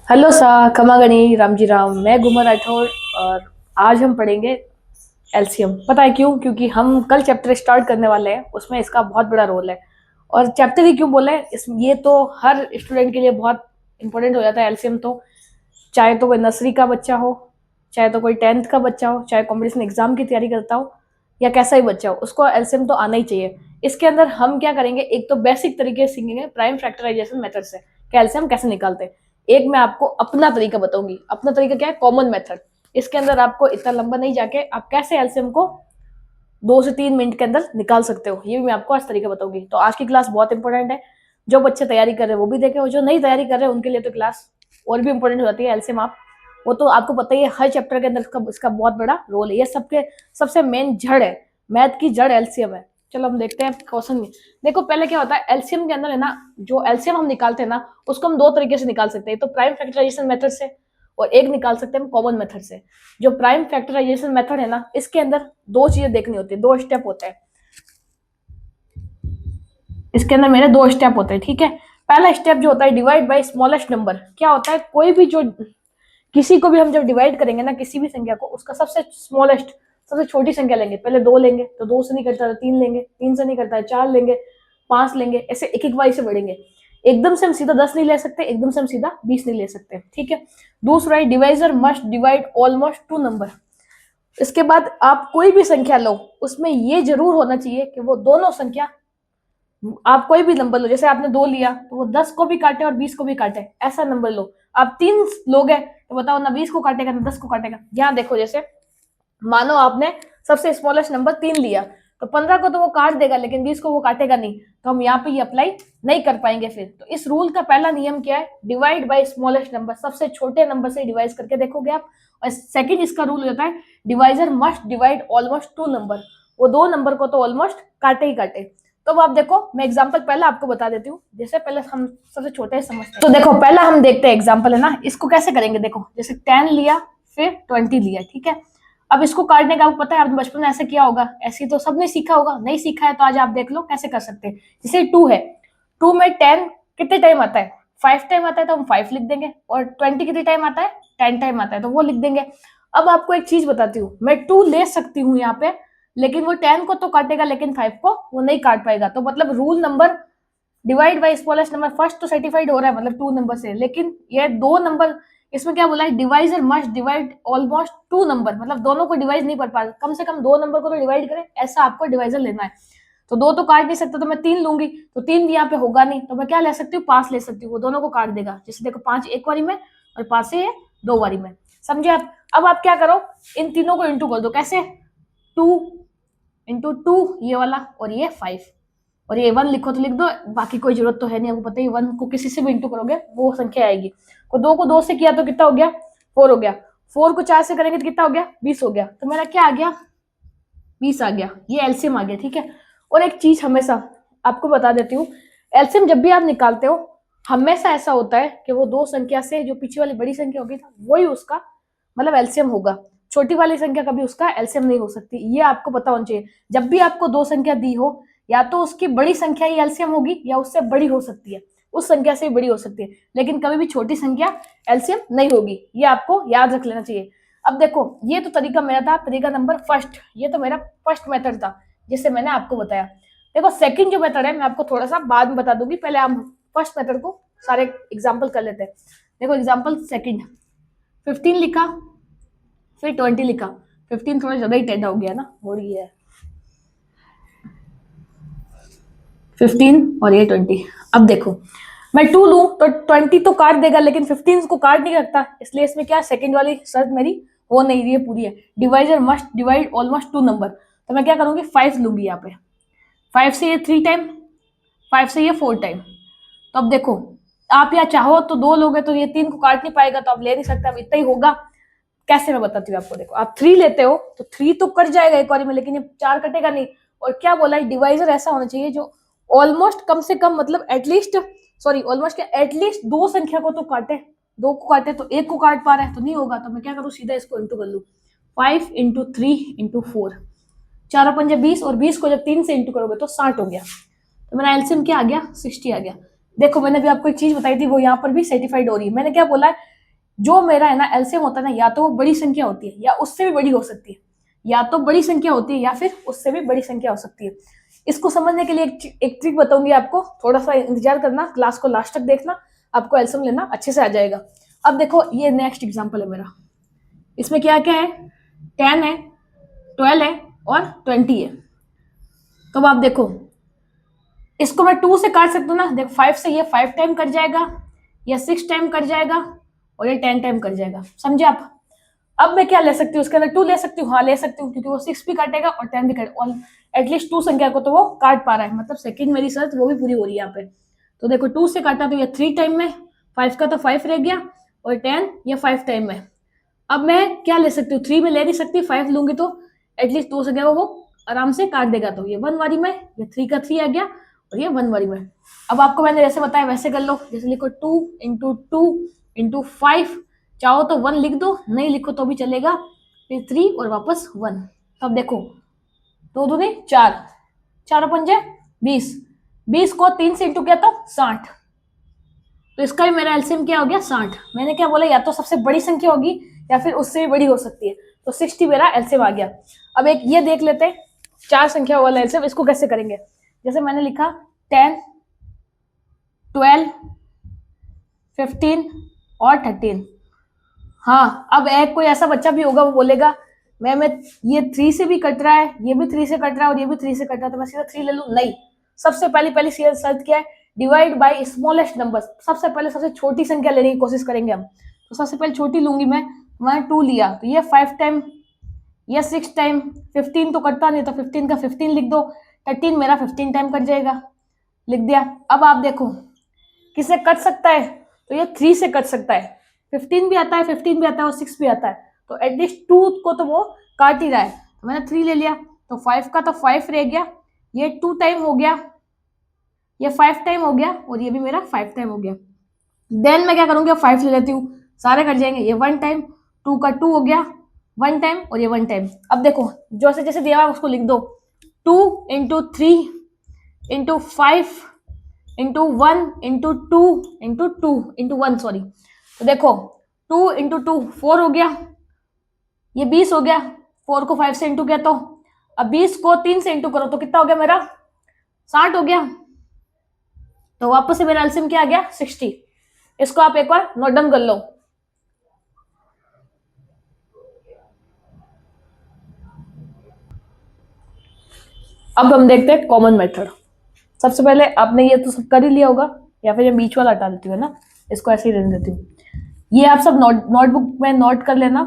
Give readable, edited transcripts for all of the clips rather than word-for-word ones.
Hello सा खमागणी राम जी राम। मैं गुमर राठौर और आज हम पढ़ेंगे एलसीएम। पता है क्यों? क्योंकि हम कल चैप्टर स्टार्ट करने वाले हैं, उसमें इसका बहुत बड़ा रोल है। और चैप्टर ही क्यों बोले ये तो हर स्टूडेंट के लिए बहुत इंपॉर्टेंट हो जाता है एलसीएम। तो चाहे तो कोई नर्सरी का बच्चा हो, चाहे तो कोई 10th का बच्चा हो, चाहे कॉम्पिटिशन एग्जाम की तैयारी करता हो, या कैसा ही बच्चा हो, उसको एलसीएम तो आना ही चाहिए। इसके अंदर हम क्या करेंगे, एक तो बेसिक तरीके से सीखेंगे प्राइम फैक्टराइजेशन मेथड से कि एलसीएम कैसे निकालते हैं। एक मैं आपको अपना तरीका बताऊंगी। अपना तरीका क्या है? Common method. इसके अंदर आपको इतना लंबा नहीं जाके आप कैसे एलसीएम को 2 से 3 मिनट के अंदर निकाल सकते हो, ये भी मैं आपको आज तरीका बताऊंगी। तो आज की क्लास बहुत इंपॉर्टेंट है। जो बच्चे तैयारी कर रहे हैं वो भी देखें, और जो नहीं तैयारी कर रहे हैं उनके लिए तो क्लास और भी इंपॉर्टेंट हो जाती है। एलसीएम आप वो तो आपको पता ही है, हर चैप्टर के अंदर इसका बहुत बड़ा रोल है। ये सबके सबसे मेन जड़ है, मैथ की जड़ एलसीएम है। चलो हम देखते हैं क्वेश्चन में। देखो पहले क्या होता है एलसीएम के अंदर, है ना, जो एलसीएम हम निकालते हैं ना, उसको हम दो तरीके से निकाल सकते हैं। तो प्राइम फैक्टराइजेशन मेथड से, और एक निकाल सकते हैं हम कॉमन मेथड से। जो प्राइम फैक्टराइजेशन मेथड है ना, इसके अंदर दो चीजें देखनी होती है, दो स्टेप होते हैं। इसके अंदर मेरे दो स्टेप होते हैं, ठीक है। पहला स्टेप जो होता है डिवाइड बाय स्मॉलेस्ट नंबर। क्या होता है, कोई भी जो किसी को भी हम जब डिवाइड करेंगे ना, किसी भी संख्या को, उसका सबसे स्मॉलेस्ट, सबसे छोटी संख्या लेंगे। पहले दो लेंगे, तो दो से नहीं करता है तीन लेंगे, तीन से नहीं करता है चार लेंगे, पांच लेंगे, ऐसे एक एक वाई से बढ़ेंगे। एकदम से हम सीधा 10 नहीं ले सकते, एकदम से हम सीधा 20 नहीं ले सकते, ठीक है। दूसरा है divisor must divide almost two number. इसके बाद आप कोई भी संख्या लो, उसमें ये जरूर होना चाहिए कि वो दोनों संख्या, आप कोई भी नंबर लो, जैसे आपने दो लिया तो वो 10 को भी काटे और 20 को भी काटे, ऐसा नंबर लो। आप तीन लोग हैं तो बताओ ना 20 को काटेगा ना 10 को काटेगा। यहाँ देखो, जैसे मानो आपने सबसे स्मॉलेस्ट नंबर 3 लिया, तो 15 को तो वो काट देगा लेकिन 20 को वो काटेगा नहीं, तो हम यहाँ पे ये अप्लाई नहीं कर पाएंगे फिर। तो इस रूल का पहला नियम क्या है? डिवाइड बाय स्मॉलेस्ट नंबर, सबसे छोटे नंबर से डिवाइड करके देखोगे आप। और सेकंड इसका रूल हो जाता है divisor must divide almost two number, वो दो नंबर को तो ऑलमोस्ट काटे ही काटे। तो अब आप देखो, मैं एग्जांपल पहले आपको बता देती हूँ, जैसे पहले हम सबसे छोटे समझते हैं। तो देखो पहला हम देखते हैं एग्जांपल, है ना, इसको कैसे करेंगे। देखो जैसे 10 लिया, फिर 20 लिया, ठीक है। अब इसको काटने का आपको पता है, आपने बचपन में ऐसे किया होगा, ऐसे तो सबने सीखा होगा। नहीं सीखा है तो आज आप देख लो कैसे कर सकते हैं। जैसे 2 है, 2 में 10 कितने टाइम आता है? 5 टाइम आता है, तो हम 5 लिख देंगे। और 20 कितने टाइम आता है? 10 टाइम आता है, तो वो लिख देंगे। अब आपको एक चीज बताती हूँ, मैं 2 ले सकती हूँ यहाँ पे, लेकिन वो 10 को तो काटेगा लेकिन 5 को वो नहीं काट पाएगा। तो मतलब rule number divide by smallest number first तो सर्टिफाइड हो रहा है, मतलब 2 नंबर से, लेकिन ये दो नंबर, इसमें क्या बोला है, divisor must divide almost two number, मतलब दोनों को डिवाइड नहीं कर पा रहा, कम से कम दो नंबर को तो डिवाइड करे, ऐसा आपको डिवाइजर लेना है। तो दो तो काट नहीं सकते, तो मैं 3 लूंगी, तो 3 भी यहाँ पे होगा नहीं, तो मैं क्या ले सकती हूँ, 5 ले सकती हूँ, वो दोनों को काट देगा। जैसे देखो 5 एक बारी में और 5 से ये 2 बारी में, समझे आप। अब आप क्या करो, इन तीनों को इंटू कर दो। कैसे? 2 × 2 ये वाला, और ये 5, और ये 1 लिखो तो लिख दो, बाकी कोई जरूरत तो है नहीं, आपको पता ही 1 को किसी से भी इंटू करोगे वो संख्या आएगी। को 2 को 2 से किया तो कितना हो गया? 4 हो गया। 4 को 4 से करेंगे तो कितना हो गया? 20 हो गया। तो मेरा क्या आ गया? 20 आ गया। ये एलसीएम आ गया, ठीक है। और एक चीज हमेशा आपको बता देती हूँ, एलसीएम जब भी आप निकालते हो, हमेशा ऐसा होता है कि वो दो संख्या से जो पीछे वाली बड़ी संख्या होगी ना, वही उसका मतलब एलसीएम होगा। छोटी वाली संख्या कभी उसका एलसीएम नहीं हो सकती, ये आपको पता होना चाहिए। जब भी आपको दो संख्या दी हो, या तो उसकी बड़ी संख्या ही एलसीएम होगी, या उससे बड़ी हो सकती है, उस संख्या से भी बड़ी हो सकती है, लेकिन कभी भी छोटी संख्या एलसीएम नहीं होगी, ये आपको याद रख लेना चाहिए। अब देखो, ये तो तरीका मेरा था, तरीका नंबर फर्स्ट, ये तो मेरा फर्स्ट मेथड था जिससे मैंने आपको बताया। देखो सेकंड जो मेथड है मैं आपको थोड़ा सा बाद में बता दूंगी, पहले हम फर्स्ट मेथड को सारे एग्जांपल कर लेते हैं। देखो एग्जांपल सेकंड, 15 लिखा, फिर 20 लिखा। 15 थोड़ा ज्यादा ही टेढ़ा हो गया ना, हो रही है 15 और ये 20। अब देखो मैं 2 लूं तो 20 तो काट देगा, लेकिन 15 को काट नहीं सकता, इसलिए इसमें क्या सेकंड वाली शर्त मेरी हो नहीं रही है, पूरी है। Divisor must divide almost two number, तो मैं क्या करूंगी, 5 लूंगी यहाँ पे। 5 से ये 3 टाइम, 5 से ये 4 टाइम। तो अब देखो, आप यहाँ चाहो तो 2 लोगे तो ये 3 को काट नहीं पाएगा, तो आप ले नहीं सकते, अब इतना ही होगा। कैसे मैं बताती हूँ आपको। देखो आप 3 लेते हो तो 3 तो कट जाएगा एक बार में, लेकिन ये 4 कटेगा नहीं। और क्या बोला है, डिवाइजर ऐसा होना चाहिए जो ऑलमोस्ट कम से कम, मतलब एटलीस्ट, सॉरी ऑलमोस्ट क्या, एटलीस्ट दो संख्या को तो काटे। दो को काटे तो एक को काट पा रहा है, तो नहीं होगा। तो मैं क्या करूँ, सीधा इसको इंटू कर लू। 5 × 3 × 4, 4×5 = 20, और 20 को जब 3 से इंटू करोगे तो 60 हो गया। तो मेरा एलसीएम क्या आ गया, 60 आ गया। देखो मैंने भी आपको एक चीज बताई थी, वो यहाँ पर भी सर्टिफाइड हो रही है। मैंने क्या बोला है, जो मेरा है ना एलसीएम होता है ना, या तो वो बड़ी संख्या होती है या उससे भी बड़ी हो सकती है, या तो बड़ी संख्या होती है या फिर उससे भी बड़ी संख्या हो सकती है। इसको समझने के लिए एक ट्रिक बताऊंगी आपको, थोड़ा सा इंतजार करना, क्लास को लास्ट तक देखना, आपको एलसीएम लेना अच्छे से आ जाएगा। अब देखो ये नेक्स्ट एग्जाम्पल है मेरा, इसमें क्या क्या है, 10 है, 12 है और 20 है। तो अब आप देखो, इसको मैं 2 से काट सकता हूँ ना, देखो 5 से ये 5 टाइम कट जाएगा, या 6 टाइम कट जाएगा, और ये 10 टाइम कट जाएगा, समझे आप। अब मैं क्या ले सकती हूँ, उसके अंदर 2 ले सकती हूँ, हाँ ले सकती हूँ, क्योंकि वो 6 भी काटेगा और 10 भी काटेगा, और एटलीस्ट 2 संख्या को तो वो काट पा रहा है, मतलब सेकंड मेरी शर्त वो भी पूरी हो रही है यहाँ पे। तो देखो 2 से काटा तो ये 3 टाइम में, 5 का तो 5 रह गया, और 10 ये 5 टाइम में। अब मैं क्या ले सकती हूँ, 3 में ले नहीं सकती, 5 लूंगी तो एटलीस्ट 2 संख्या वो आराम से काट देगा, तो ये 1 वाली में, ये 3 का 3 आ गया, और ये 1 वाली में। अब आपको मैंने जैसे बताया वैसे कर लो, जैसे लिखो 2 × 2 × 5, चाहो तो 1 लिख दो, नहीं लिखो तो भी चलेगा, फिर 3 और वापस 1। तब देखो 2 दूनी 4, 4 पंजे 20, 20 को 3 से इंटू किया तो 60, तो इसका भी मेरा एलसीएम क्या हो गया 60। मैंने क्या बोला, या तो सबसे बड़ी संख्या होगी या फिर उससे भी बड़ी हो सकती है, तो 60 मेरा एलसीएम आ गया। अब एक ये देख लेते हैं 4 संख्या वाला एलसीएम, इसको कैसे करेंगे। जैसे मैंने लिखा 10, 12, 15 और 13। हाँ, अब एक कोई ऐसा बच्चा भी होगा वो बोलेगा मैं ये 3 से भी कट रहा है, ये भी 3 से कट रहा है और ये भी 3 से कट रहा है, तो मैं सीधा 3 ले लूं। नहीं, सबसे पहली शर्त क्या है, डिवाइड बाय स्मॉलेस्ट नंबर। सबसे पहले सबसे छोटी संख्या लेने की कोशिश करेंगे हम, तो सबसे पहले छोटी लूंगी मैं 2 लिया, तो ये 5 टाइम, ये 6 टाइम, 15 तो कटता नहीं, तो 15 का 15 लिख दो, 13 मेरा 15 टाइम कट जाएगा, लिख दिया। अब आप देखो किससे कट सकता है, तो ये 3 से कट सकता है, 15 भी आता है, 15 भी आता है और 6 भी आता है, तो एटलीस्ट 2 को तो वो काट ही रहा है, तो मैंने 3 ले लिया, तो 5 का तो 5 रह गया, ये 2 टाइम हो गया, ये 5 टाइम हो गया, और ये भी मेरा 5 टाइम हो गया। देन मैं क्या करूंगी, 5 ले लेती हूँ, सारे कट जाएंगे, ये 1 टाइम, 2 का 2 हो गया 1 टाइम, और ये 1 टाइम। अब देखो जैसे जैसे दिया हुआ उसको लिख दो, 2 × 3 × 5 × 1 × 2 × 2 × 1, सॉरी। तो देखो 2 × 2 4 हो गया, ये 20 हो गया, 4 को 5 से इंटू किया, तो अब 20 को 3 से इंटू करो तो कितना हो गया मेरा 60 हो गया, तो वापस से मेरा एलसीएम क्या आ गया 60। इसको आप एक बार नोट डाउन कर लो। अब हम देखते हैं कॉमन मेथड। सबसे पहले आपने ये तो सब कर ही लिया होगा, या फिर ये बीच वाला हटा देती हूँ ना, इसको ऐसे ही रहने देती हूँ। ये आप सब नोटबुक में नोट कर लेना।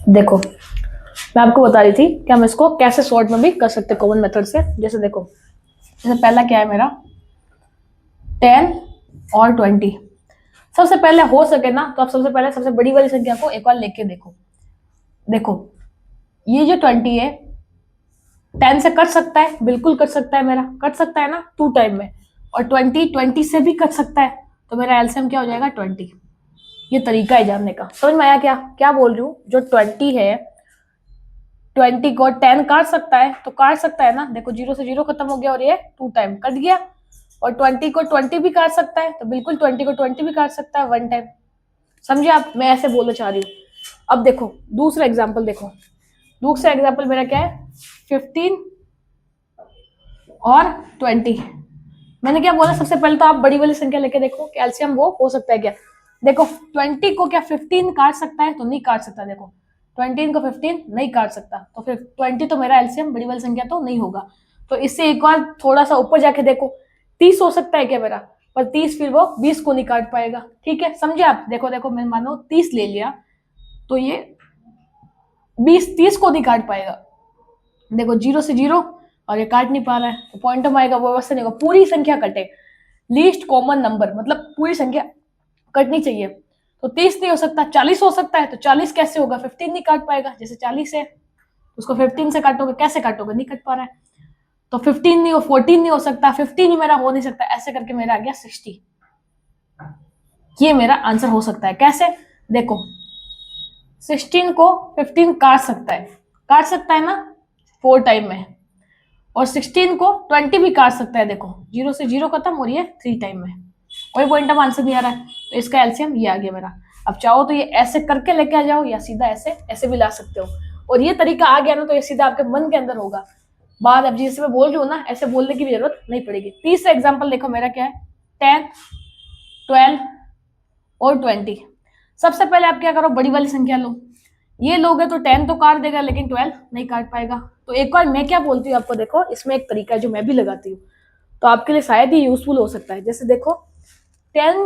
देखो मैं आपको बता रही थी कि हम इसको कैसे शॉर्ट में भी कर सकते हैं कॉमन मेथड से। जैसे देखो, जैसे पहला क्या है मेरा 10 और 20। सबसे पहले हो सके ना तो आप सबसे पहले सबसे बड़ी वाली संख्या को एक बार लेके देखो। देखो ये जो 20 है 10 से कट सकता है, बिल्कुल कट सकता है, मेरा कट सकता है ना 2 टाइम में, और 20 से भी कट सकता है, तो मेरा एलसीएम क्या हो जाएगा 20। ये तरीका है जानने का, समझ में आया क्या क्या बोल रही हूँ। जो 20 है 20 को 10 काट सकता है, तो काट सकता है ना, देखो 0 से 0 खत्म हो गया और ये 2 टाइम कट गया, और 20 को 20 भी काट सकता है, तो बिल्कुल 20 को 20 भी काट सकता है 1 टाइम। समझे आप, मैं ऐसे बोलना चाह रही हूँ। अब देखो दूसरा एग्जाम्पल, देखो दूसरा एग्जाम्पल मेरा क्या है 15 और 20। मैंने क्या बोला, सबसे पहले तो आप बड़ी वाली संख्या लेके देखो कि एलसीएम वो हो सकता है क्या। देखो 20 को क्या 15 काट सकता है, तो नहीं काट सकता। देखो 20 को 15 नहीं काट सकता, तो फिर 20 तो मेरा एलसीएम बड़ी वाली संख्या तो नहीं होगा। तो इससे एक बार थोड़ा सा ऊपर जाके देखो 30 हो सकता है क्या मेरा, पर 30 फिर वो 20 को नहीं काट पाएगा। ठीक है, समझे आप। देखो देखो मैं मानो 30 ले लिया, तो ये 20 30 को नहीं काट पाएगा। देखो 0 से 0 और ये काट नहीं पा रहा है, तो पॉइंटम आएगा, वो व्यवस्था नहीं होगा, पूरी संख्या कटे, लीस्ट कॉमन नंबर, मतलब पूरी संख्या कटनी चाहिए। तो 30 नहीं हो सकता, 40 हो सकता है, तो 40 कैसे होगा, 15 नहीं काट पाएगा। जैसे 40 है उसको 15 से काटोगे, कैसे काटोगे, नहीं कट पा रहा है, तो 15 नहीं हो, 14 नहीं हो सकता, 15 ही मेरा हो नहीं सकता, ऐसे करके मेरा आ गया 60। ये मेरा आंसर हो सकता है। कैसे, देखो 16 को 15 काट सकता है ना 4 टाइम में, और 16 को 20 भी काट सकता है। देखो 0 से 0 खत्म और ये 3 टाइम में। कोई पॉइंट ऑफ आंसर नहीं आ रहा है, तो इसका एलसीएम ये आ गया मेरा। अब चाहो तो ये ऐसे करके लेके आ जाओ, या सीधा ऐसे ऐसे भी ला सकते हो, और ये तरीका आ गया ना तो ये सीधा आपके मन के अंदर होगा। बाद अब जैसे मैं बोल रही हूँ ना, ऐसे बोलने की भी जरूरत नहीं पड़ेगी। तीसरा एग्जाम्पल देखो मेरा क्या है, 10, 12 और 20। सबसे पहले आप क्या करो, बड़ी वाली संख्या लो। ये लोगे तो 10 तो काट देगा, लेकिन 12 नहीं काट पाएगा। तो एक बार मैं क्या बोलती हूँ आपको, देखो इसमें एक तरीका है जो मैं भी लगाती हूँ, तो आपके लिए शायद ही यूजफुल हो सकता है। जैसे देखो 10,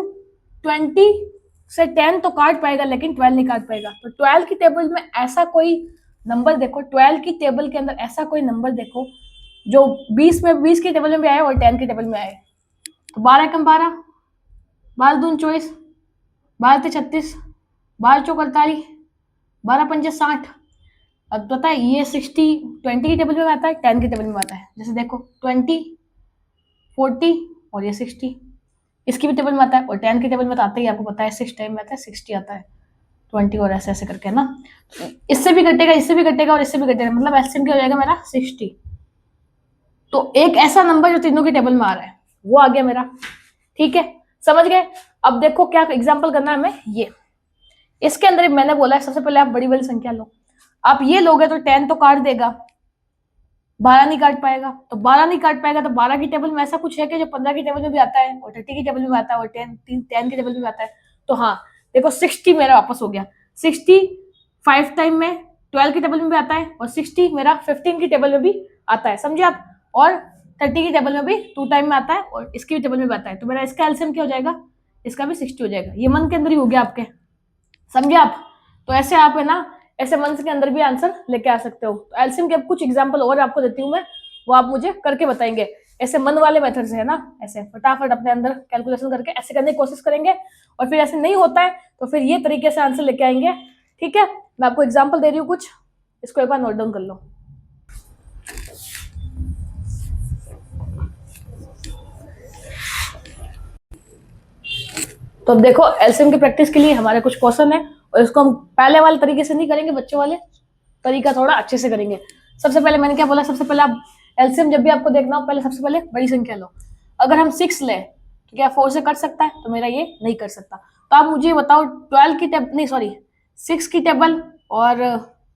20 से 10 तो काट पाएगा, लेकिन 12 नहीं काट पाएगा। तो 12 की टेबल में ऐसा कोई नंबर देखो, 12 की टेबल के अंदर ऐसा कोई नंबर देखो जो 20 की टेबल में भी आए और 10 की टेबल में आए। तो 12 कम 12, 12 दून 24, 12 ते 36, 12 चौक 48, 12 पंजे 60। अब पता है ये 60 20 की टेबल में आता है, 10 की टेबल में आता है। जैसे देखो 20, 40 और ये 60, इसकी भी टेबल में आता है, और 10 की टेबल में तो आता ही, आपको पता है 6 टाइम में आता है, 60 आता है, 20 और ऐसे ऐसे करके ना। इससे भी कटेगा, इससे भी कटेगा और इससे भी कटेगा, मतलब एलसीएम क्या हो जाएगा मेरा 60। तो एक ऐसा नंबर जो तीनों की टेबल में आ रहा है वो आ गया मेरा। ठीक है, समझ गए। अब देखो क्या एग्जाम्पल करना है हमें, ये इसके अंदर मैंने बोला है सबसे पहले आप बड़ी वाली संख्या लो। आप ये लोगे तो 10 तो काट देगा, 12 नहीं काट पाएगा। तो 12 नहीं काट पाएगा तो 12 की टेबल में ऐसा कुछ है कि जो 15 की टेबल में भी आता है, और 30 की टेबल में आता है, और 10 की टेबल में भी आता है। तो हाँ देखो 60 मेरा वापस हो गया। 60 5 टाइम में 12 की टेबल में भी आता है, और 60 मेरा 15 की टेबल में भी आता है, समझे आप। और 30 की टेबल में भी 2 टाइम में आता है, और इसकी भी टेबल में भी आता है। तो मेरा इसका एलसीएम क्या हो जाएगा, इसका भी 60 हो जाएगा। ये मन के अंदर ही हो गया आपके, समझे आप। तो ऐसे आप है ना, ऐसे मंथ के अंदर भी आंसर लेके आ सकते हो। तो एलसीएम के अब कुछ एग्जांपल और आपको देती हूँ मैं, वो आप मुझे करके बताएंगे। ऐसे मन वाले मेथड से है ना, ऐसे फटाफट अपने अंदर कैलकुलेशन करके ऐसे करने की कोशिश करेंगे, और फिर ऐसे नहीं होता है तो फिर ये तरीके से आंसर लेके आएंगे। ठीक है, मैं आपको एग्जाम्पल दे रही हूँ कुछ, इसको एक बार नोट डाउन कर लो। तो अब देखो एलसीएम की प्रैक्टिस के लिए हमारे कुछ क्वेश्चन है, और इसको हम पहले वाले तरीके से नहीं करेंगे, बच्चों वाले तरीका थोड़ा अच्छे से करेंगे। सबसे पहले मैंने क्या बोला, सबसे पहले आप एलसीएम जब भी आपको देखना हो, पहले सबसे पहले बड़ी संख्या लो। अगर हम 6 ले तो क्या 4 से कट सकता है, तो मेरा ये नहीं कर सकता। तो आप मुझे बताओ 12 की टेबल, नहीं सॉरी 6 की टेबल और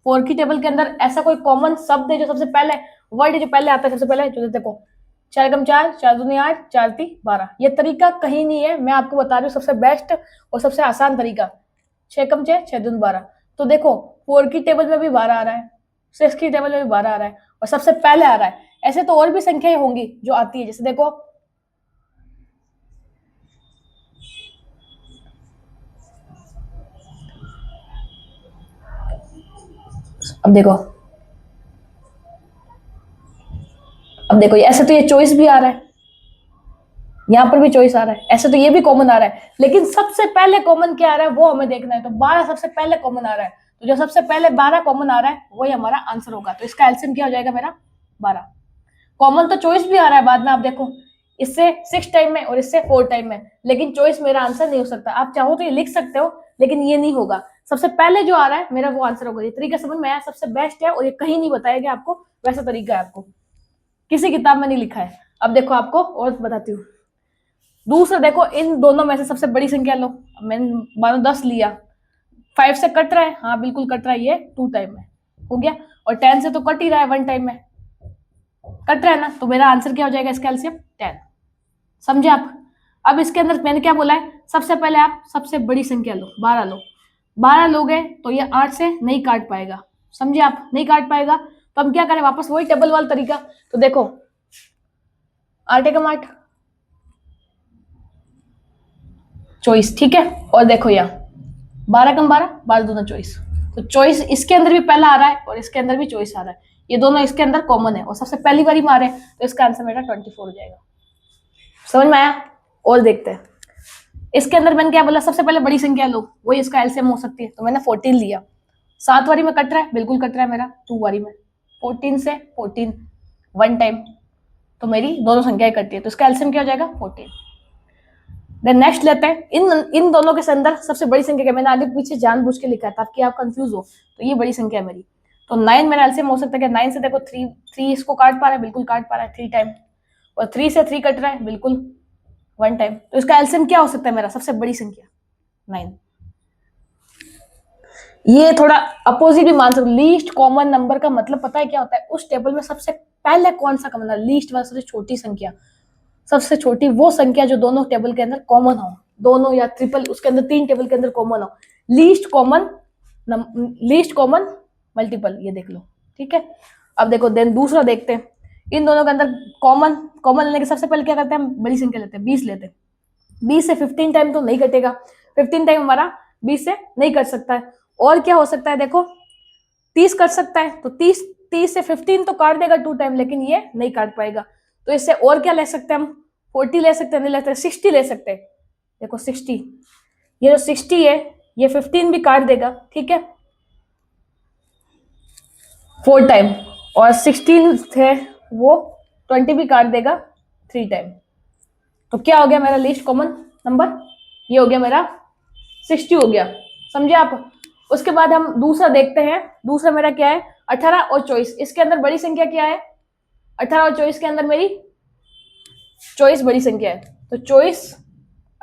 4 की टेबल के अंदर ऐसा कोई कॉमन शब्द है जो सबसे पहले वर्ड जो पहले आता है, सबसे पहले जो देखो 4 कम 4, 4 दूनी 8, 4 ती 12। ये तरीका कहीं नहीं है, मैं आपको बता रही हूँ सबसे बेस्ट और सबसे आसान तरीका। 6 कम 6, 6 दूनी 12। तो देखो 4 की टेबल में भी 12 आ रहा है, 6 की टेबल में भी 12 आ रहा है, और सबसे पहले आ रहा है। ऐसे तो और भी संख्याएं होंगी जो आती है, जैसे देखो अब देखो ऐसे तो ये चॉइस भी आ रहा है, यहाँ पर भी चॉइस आ रहा है, ऐसे तो ये भी कॉमन आ रहा है, लेकिन सबसे पहले कॉमन क्या आ रहा है वो हमें देखना है। तो 12 सबसे पहले कॉमन आ रहा है, तो जो सबसे पहले 12 कॉमन आ रहा है वही हमारा आंसर होगा। तो इसका एलसीएम क्या हो जाएगा मेरा 12। कॉमन तो चॉइस भी आ रहा है बाद में, आप देखो इससे 6 टाइम में और इससे 4 टाइम में, लेकिन चॉइस मेरा आंसर नहीं हो सकता। आप चाहो तो ये लिख सकते हो, लेकिन ये नहीं होगा। सबसे पहले जो आ रहा है मेरा वो आंसर होगा। ये तरीका समझ में आया, सबसे बेस्ट है, और ये कहीं नहीं बताया गया आपको, वैसा तरीका है, आपको किसी किताब में नहीं लिखा है। अब देखो आपको और बताती हूँ। दूसरा देखो, इन दोनों में से सबसे बड़ी संख्या लो। मैंने मानो 10 लिया, 5 से कट रहा है, हाँ बिल्कुल कट रहा है, ये 2 टाइम में हो गया, और 10 से तो कट ही रहा है, 1 टाइम में कट रहा है ना। तो मेरा आंसर क्या हो जाएगा इसका एलसीएम 10, समझे आप। अब इसके अंदर मैंने क्या बोला है, सबसे पहले आप सबसे बड़ी संख्या लो, 12 लो। 12 लोगे तो ये 8 से नहीं काट पाएगा, समझे आप, नहीं काट पाएगा। तो हम क्या करें, वापस वही टेबल वाला तरीका। तो देखो 8 एकम 8 चॉइस, ठीक है। और देखो यहाँ 12 कम 12, 12 दूना चॉइस। तो चॉइस इसके अंदर भी पहला आ रहा है और इसके अंदर भी चॉइस आ रहा है, ये दोनों इसके अंदर कॉमन है और सबसे पहली बारी मारे, तो इसका आंसर मेरा 24 हो जाएगा। समझ में आया। और देखते हैं इसके अंदर मैंने क्या बोला, सबसे पहले बड़ी संख्या लो, वही इसका एलसीएम हो सकती है। तो मैंने 14 लिया, 7 वारी में कट रहा है, बिल्कुल कट रहा है मेरा, 2 वारी में 14 से 14 1 टाइम, तो मेरी दोनों संख्याएं कटती है, तो इसका एलसीएम क्या हो जाएगा 14। देन नेक्स्ट लेते हैं, इन इन दोनों के अंदर सबसे बड़ी संख्या क्या, मैंने आगे पीछे जानबूझ के लिखा है ताकि आप कंफ्यूज हो, तो ये बड़ी संख्या है मेरी। तो 9 मेरा एलसीएम हो सकता है कि 9 से देखो 3 इसको काट पा रहा है, बिल्कुल काट पा रहा है 3 टाइम, और 3 से 3 कट रहा है बिल्कुल 1 टाइम। तो इसका एलसीएम क्या हो सकता है मेरा, सबसे बड़ी संख्या 9। ये थोड़ा अपोजिट भी मान सकते, लीस्ट कॉमन नंबर का मतलब पता है क्या होता है, उस टेबल में सबसे पहले कौन सा कॉमन, लीस्ट वाला सबसे छोटी संख्या, सबसे छोटी वो संख्या जो दोनों टेबल के अंदर कॉमन हो, दोनों या ट्रिपल उसके अंदर 3 टेबल के अंदर कॉमन हो, लीस्ट कॉमन मल्टीपल, ये देख लो, ठीक है। अब देखो देन दूसरा देखते हैं, इन दोनों के अंदर कॉमन लेने के सबसे पहले क्या करते हैं, हम बड़ी संख्या लेते हैं, 20 लेते हैं। 20 से 15 टाइम तो नहीं कटेगा, 15 टाइम हमारा 20 से नहीं कट सकता है। और क्या हो सकता है, देखो 30 कट सकता है, तो 30 से 15 तो काट देगा 2 टाइम, लेकिन ये नहीं काट पाएगा। तो इससे और क्या ले सकते हैं हम, 40 ले सकते हैं, नहीं लेते 60 ले सकते हैं। देखो 60, ये जो 60 है ये 15 भी काट देगा, ठीक है 4 टाइम, और 16 है वो 20 भी काट देगा 3 टाइम। तो क्या हो गया मेरा लीस्ट कॉमन नंबर, ये हो गया मेरा 60 हो गया, समझे आप। उसके बाद हम दूसरा देखते हैं, दूसरा मेरा क्या है 18 और 24, इसके अंदर बड़ी संख्या क्या है, 18 और 24 के अंदर मेरी 24 बड़ी संख्या है। तो 24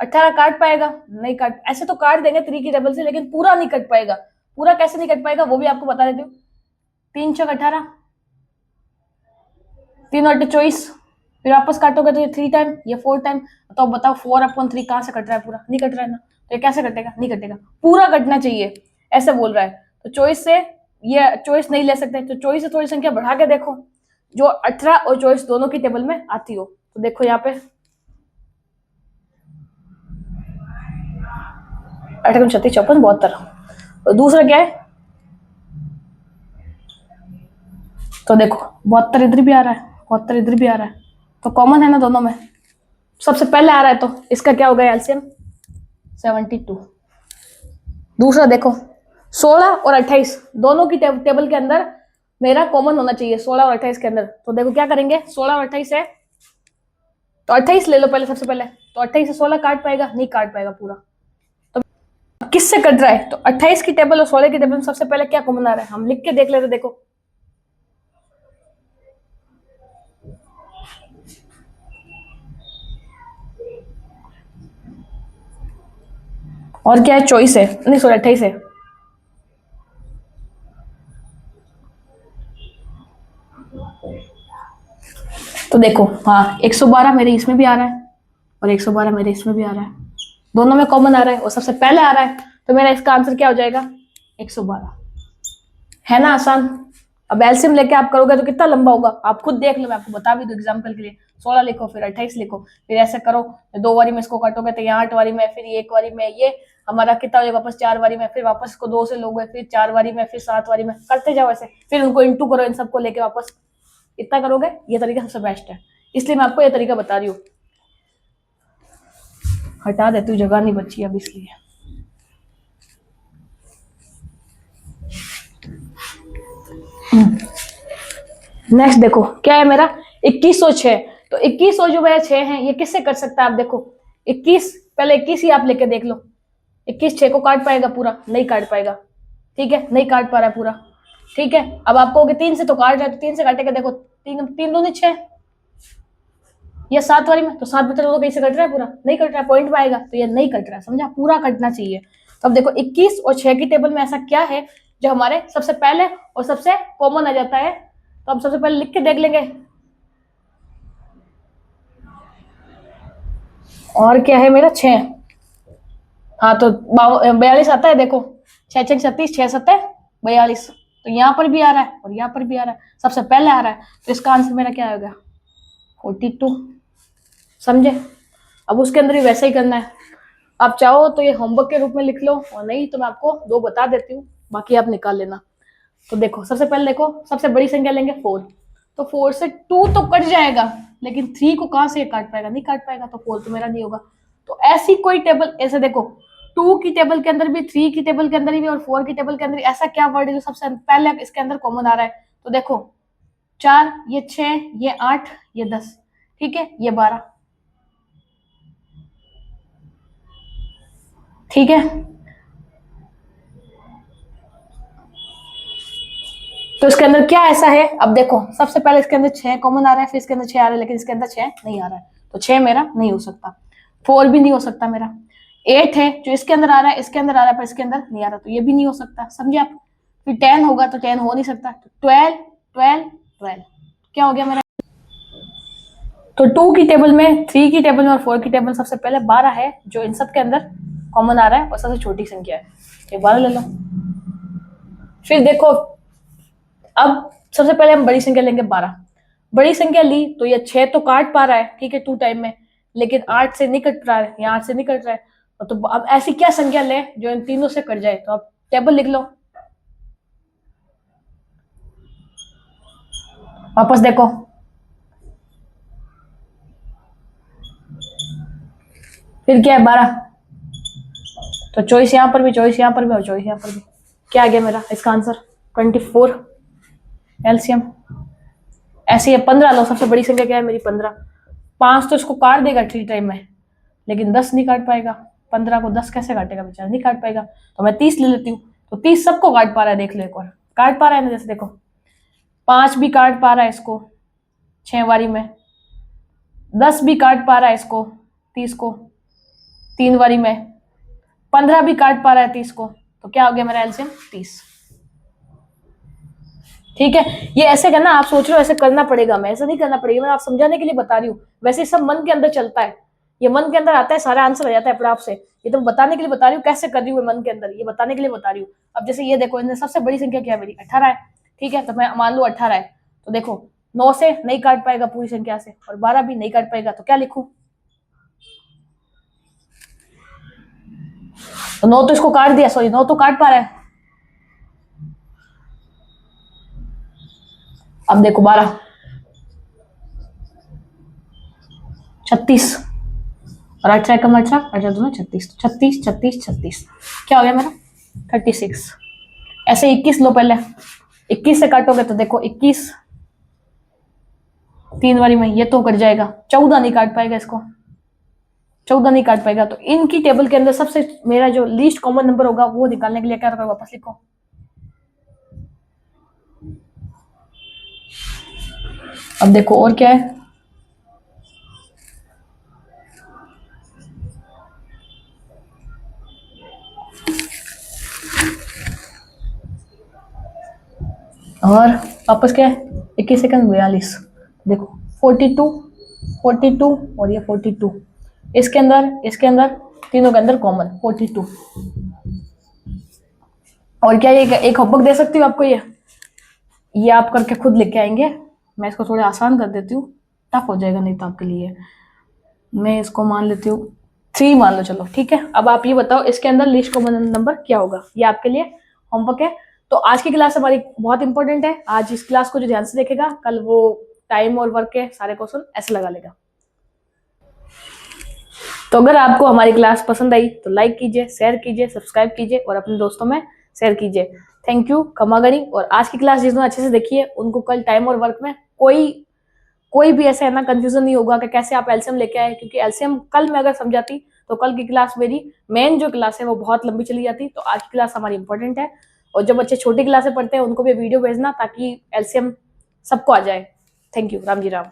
18 काट पाएगा, नहीं काट, ऐसे तो काट देंगे 3 की टेबल से, लेकिन पूरा नहीं कट पाएगा। पूरा कैसे नहीं कट पाएगा वो भी आपको बता देती हूँ। 3 चौक 18, 3 और 24, फिर वापस काटोगे तो ये 3 टाइम, ये 4 टाइम। तो बताओ 4/3 कहाँ से कट रहा है, पूरा नहीं कट रहा है ना, तो ये कैसे कटेगा, नहीं कटेगा, पूरा कटना चाहिए, ऐसे बोल रहा है। तो 24 से ये 24 नहीं ले सकते, तो 24 से थोड़ी संख्या बढ़ा के देखो जो 18 और 24 दोनों की टेबल में आती हो। तो देखो यहाँ पे 18 36 54 72, और दूसरा क्या है, तो देखो 72 इधर भी आ रहा है, 72 इधर भी आ रहा है, तो कॉमन है ना दोनों में, सबसे पहले आ रहा है, तो इसका क्या हो गया एलसीएम 72। दूसरा देखो 16 और 28 दोनों की टेबल के अंदर मेरा कॉमन होना चाहिए, 16 और 28 के अंदर। तो देखो क्या करेंगे, 16 और 28 है, तो 28 ले लो पहले, सबसे पहले तो 28 से 16 काट पाएगा, नहीं काट पाएगा पूरा। तो किससे कट रहा है, तो 28 की टेबल और 16 की टेबल में सबसे पहले क्या कॉमन आ रहा है, हम लिख के देख लेते, देखो और क्या है, 24 है, नहीं सॉरी 28 है। तो देखो हाँ 112 मेरे इसमें भी आ रहा है, और 112 मेरे इसमें भी आ रहा है, दोनों में कॉमन आ रहा है और सबसे पहले आ रहा है, तो मेरा इसका आंसर क्या हो जाएगा 112, है ना आसान। अब एलसीएम लेके आप करोगे तो कितना लंबा होगा, आप खुद देख लो, मैं आपको बता भी दूं एग्जाम्पल के लिए। 16 लिखो, फिर 28 लिखो, फिर ऐसे करो, 2 बारी में इसको काटोगे तो यहाँ 8 बारी में, फिर 1 बारी में, ये हमारा कितना हो जाएगा वापस 4 बारी में, फिर वापस इसको 2 से लोगे, फिर 4 बारी में, फिर 7 बारी में, करते जाओ ऐसे, फिर उनको इंटू करो इन सबको लेके वापस, इतना करोगे, ये तरीका सबसे बेस्ट है, इसलिए मैं आपको ये तरीका बता रही हूँ। हटा देती हूँ, जगह नहीं बची अब इसलिए। नेक्स्ट देखो क्या है मेरा 2106, तो 2100 जो मेरा 6 है ये किससे कट सकता है, आप देखो 21 पहले 21 ही आप लेके देख लो, 21 6 को काट पाएगा पूरा, नहीं काट पाएगा, ठीक है नहीं काट पा रहा है पूरा, ठीक है। अब आप कहोगे 3 से तो काट रहा है, तो 3 से काटेगा, देखो 3 3 दूनी 6, ये 7 वाली में, तो 7 बचा तो कैसे कट रहा है, पूरा नहीं कट रहा है, पॉइंट में आएगा, तो ये नहीं कट रहा है, समझा, पूरा कटना चाहिए। तो अब देखो 21 और 6 की टेबल में ऐसा क्या है जो हमारे सबसे पहले और सबसे कॉमन आ जाता है, तो हम सबसे पहले लिख के देख लेंगे। और क्या है मेरा 6, हाँ तो 42 आता है, देखो 6 6 36, 6 7 42, तो यहाँ पर भी आ रहा है और यहाँ पर भी आ रहा है, सबसे पहले आ रहा है, तो इसका आंसर मेरा क्या होगा 42, समझे। अब उसके अंदर भी वैसा ही करना है, आप चाहो तो ये होमवर्क के रूप में लिख लो, और नहीं तो मैं आपको 2 बता देती हूँ, बाकी आप निकाल लेना। तो देखो सबसे पहले देखो सबसे बड़ी संख्या लेंगे 4, तो 4 से 2 तो कट जाएगा, लेकिन 3 को कहाँ से काट पाएगा, नहीं काट पाएगा, तो 4 तो मेरा नहीं होगा। तो ऐसी कोई टेबल, ऐसे देखो 2 की टेबल के अंदर भी, 3 की टेबल के अंदर भी और 4 की टेबल के अंदर ऐसा क्या वर्ड है जो सबसे पहले इसके अंदर कॉमन आ रहा है, तो देखो 4, ये 6, ये 8, ये 10, ठीक है, ये 12, ठीक है, तो इसके अंदर क्या ऐसा है, अब देखो सबसे पहले इसके अंदर 6 कॉमन आ रहा है, फिर इसके अंदर 6 आ रहा है, लेकिन इसके अंदर 6 नहीं आ रहा है, तो 6 मेरा नहीं हो सकता, 4 भी नहीं हो सकता मेरा, 8 है जो इसके अंदर आ रहा है, इसके अंदर आ रहा है पर इसके अंदर नहीं आ रहा, तो ये भी नहीं हो सकता, समझे आप। फिर 10 होगा तो 10 हो नहीं सकता, तो 12 12 12 क्या हो गया मेरा। तो 2 की टेबल में, 3 की टेबल में और 4 की टेबल में सबसे पहले 12 है जो इन सब के अंदर कॉमन आ रहा है और सबसे छोटी संख्या है, ये 12 ले लो। फिर देखो अब सबसे पहले हम बड़ी संख्या लेंगे 12, बड़ी संख्या ली तो ये 6 तो काट पा रहा है, ठीक है 2 टाइम में, लेकिन 8 से नहीं कट रहा है, या 8 से नहीं कट रहा है, तो अब ऐसी क्या संख्या ले जो इन तीनों से कट जाए, तो आप टेबल लिख लो, वापस देखो, फिर क्या है 12, तो चॉइस यहाँ पर भी, चॉइस यहाँ पर भी और चॉइस यहाँ पर भी, क्या आ गया मेरा इसका आंसर 24 एलसीएम। ऐसे ही 15 लो, सबसे बड़ी संख्या क्या है मेरी 15, 5 तो इसको काट देगा 3 टाइम में, लेकिन 10 नहीं काट पाएगा, 15 को 10 कैसे काटेगा बेचारा, नहीं काट पाएगा, तो मैं 30 ले लेती हूँ, तो 30 सबको काट पा रहा है, देख लो एक और काट पा रहा है ना, जैसे देखो 5 भी काट पा रहा है इसको 6 बारी में, 10 भी काट पा रहा है इसको 30 को 3 बारी में, 15 भी काट पा रहा है 30 को, तो क्या हो गया मेरा एलसीएम 30। ठीक है, ये ऐसे करना, आप सोच रहे हो ऐसे करना पड़ेगा, मैं ऐसा नहीं करना पड़ेगा, मैं आप समझाने के लिए बता रही हूँ, वैसे सब मन के अंदर चलता है, ये मन के अंदर आता है, सारा आंसर आ जाता है अपने आप से, ये तो बताने के लिए बता रही हूँ कैसे कर रही हूँ मन के अंदर, ये बताने के लिए बता रही हूँ। अब जैसे ये देखो, इनमें सबसे बड़ी संख्या क्या है मेरी 18 है, ठीक है, तो मैं मान लू 18 है, तो देखो 9 से नहीं काट पाएगा पूरी संख्या से, और 12 भी नहीं काट पाएगा, तो क्या लिखूं, तो 9 तो इसको काट दिया, सॉरी 9 तो काट पा रहा है, अब देखो 12 36 और 18 कम 18 18 दोनों 36, 36 36 36 क्या हो गया मेरा 36। ऐसे 21 लो, पहले 21 से काटोगे तो देखो 21 3 बारी में ये तो कट जाएगा, 14 नहीं काट पाएगा इसको, 14 नहीं काट पाएगा, तो इनकी टेबल के अंदर सबसे मेरा जो लीस्ट कॉमन नंबर होगा वो निकालने के लिए क्या करो, वापस लिखो, अब देखो और क्या है, और वापस क्या है 21 सेकंड 42, देखो 42 42 और ये 42, इसके अंदर तीनों के अंदर कॉमन 42, और क्या ये एक होमवर्क दे सकती हूँ आपको, ये आप करके खुद लेके आएंगे, मैं इसको थोड़ा आसान कर देती हूँ, टफ हो जाएगा नहीं तो आपके लिए, मैं इसको मान लेती हूँ 3 मान लो, चलो ठीक है। अब आप ये बताओ इसके अंदर लिस्ट कॉमन नंबर क्या होगा, ये आपके लिए होमवर्क है। तो आज की क्लास हमारी बहुत इंपॉर्टेंट है, आज इस क्लास को जो ध्यान से देखेगा कल वो टाइम और वर्क के सारे क्वेश्चन ऐसे लगा लेगा। तो अगर आपको हमारी क्लास पसंद आई तो लाइक कीजिए, शेयर कीजिए, सब्सक्राइब कीजिए और अपने दोस्तों में शेयर कीजिए। थैंक यू, खमागणी। और आज की क्लास जिसने अच्छे से देखी है उनको कल टाइम और वर्क में कोई भी ऐसा है ना कंफ्यूजन नहीं होगा कि कैसे आप एलसीएम लेके आए, क्योंकि एलसीएम कल मैं अगर समझाती तो कल की क्लास मेरी मेन जो क्लास है वो बहुत लंबी चली जाती, तो आज की क्लास हमारी इंपॉर्टेंट है। और जो बच्चे छोटी क्लास से पढ़ते हैं उनको भी वीडियो भेजना ताकि एलसीएम सबको आ जाए। Thank you, Ram ji Ram.